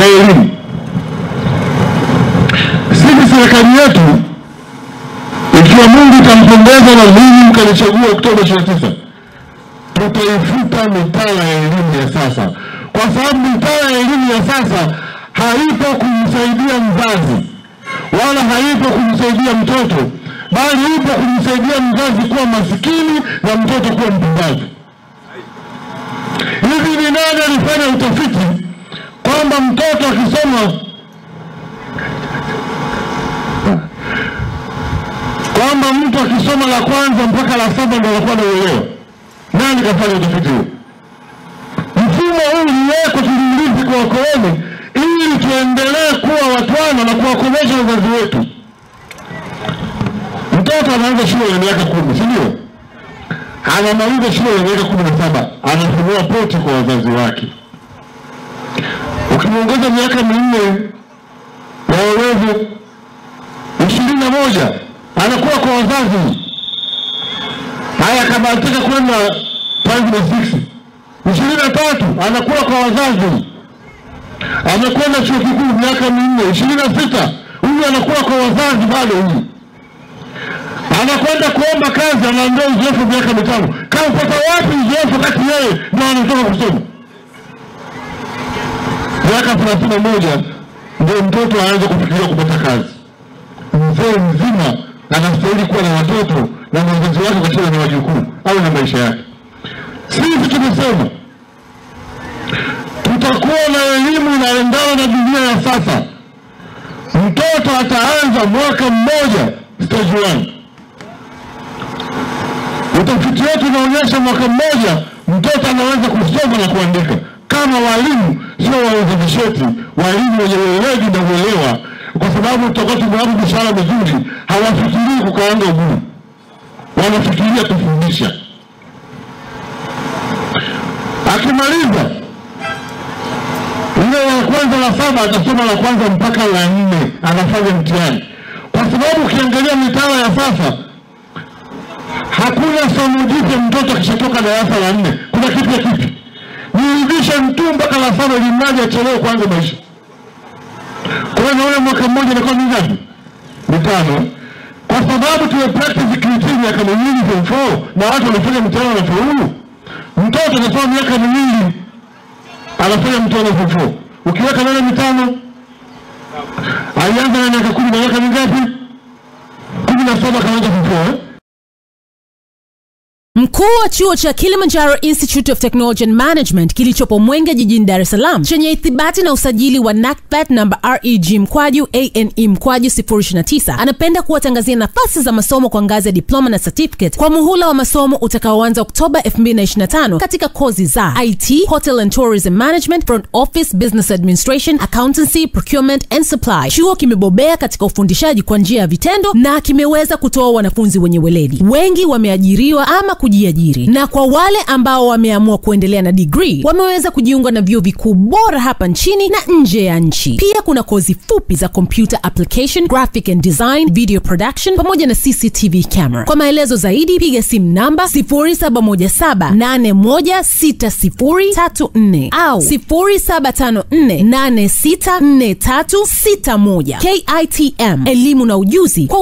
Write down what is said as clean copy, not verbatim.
ya elimu. Sisi serikali yetu, ikiwa Mungu itampendeza na mimi mkanichagua Oktoba 29, tutaifuta mitaala ya elimu ya sasa. Kwa sababu mitaala ya elimu ya sasa haipo kumsaidia mzazi wala haipo kumsaidia mtoto, bali ipo kumsaidia mzazi kuwa masikini na mtoto kuwa mpumbavu. Hivi ni nani alifanya utafiti kwamba mtoto akisoma kwamba mtu akisoma la kwanza mpaka la 7 ndio anakuwa anaelewa? Nani kafanya utafiti huo? Mfumo huu uliwekwa tuliulizi kwa wakoloni ili tuendelee kuwa watwana na kuwakomesha wazazi wetu. Mtoto anaanza shule ya miaka 10, si ndio? Anamaliza shule ya miaka 17, anafunua poti kwa wazazi wake. Ukimuongeza miaka 4 ya uwezo 21, anakuwa kwa wazazi. Haya, kama anataka kwenda primary 6, 23 anakuwa kwa wazazi. Amekwenda chuo kikuu miaka 4, 26, huyu anakuwa kwa wazazi bado huyu. Anakwenda kuomba kazi, anaandaa uzoefu miaka 5. Kaupata wapi uzoefu kati yeye na anatoka kusoma? Miaka 31 ndio mtoto aanze kufikiria kupata kazi. Mzee mzima anastahili kuwa na watoto na wazazi wake katika na wajukuu au na maisha yake. Sisi tumesema tutakuwa na elimu inaendana na dunia ya sasa. Mtoto ataanza mwaka mmoja stage 1. Utafiti wetu unaonyesha mwaka mmoja mtoto anaweza kusoma na kuandika. Kama walimu sio waweza visheti, walimu wenye weledi na uelewa, kwa sababu tutakuwa tumewapa mishahara mizuri, hawafikirii kukaanga ugumu, wanafikiria kufundisha. Akimaliza ile ya kwanza la 7 atasoma la kwanza mpaka la 4, anafanya mtihani. Kwa sababu ukiangalia mitaala ya sasa hakuna somo jipya mtoto akishatoka darasa la 4. Kuna kipi kipi? Ni revision tu mpaka la 7 ili mradi achelewe kuanza maisha. Kwa hiyo naona mwaka mmoja inakuwa ni ngapi? 5. Kwa sababu tuwe practice criteria kama nyinyi form 4 na watu wanafanya mtihani na faulu. Mtoto anasoma miaka 2 anafanya mtihani form 4. Ukiweka nane 5 alianza na miaka 10 na miaka mingapi? 17 kaanza form 4. Mkuu wa chuo cha Kilimanjaro Institute of Technology and Management kilichopo Mwenge jijini Dar es Salaam chenye ithibati na usajili wa NACTVET namba REG/ANE/029 anapenda kuwatangazia nafasi za masomo kwa ngazi ya diploma na certificate kwa muhula wa masomo utakaoanza Oktoba 2025 katika kozi za IT, Hotel and Tourism Management, Front Office, Business Administration, Accountancy, Procurement and Supply. Chuo kimebobea katika ufundishaji kwa njia ya vitendo na kimeweza kutoa wanafunzi wenye weledi. Wengi wameajiriwa ama kujiajiri, na kwa wale ambao wameamua kuendelea na degree wameweza kujiunga na vyuo vikuu bora hapa nchini na nje ya nchi. Pia kuna kozi fupi za computer application, graphic and design, video production pamoja na CCTV camera. Kwa maelezo zaidi piga simu namba 0717816034 au 0754864361. KITM, elimu na ujuzi kwa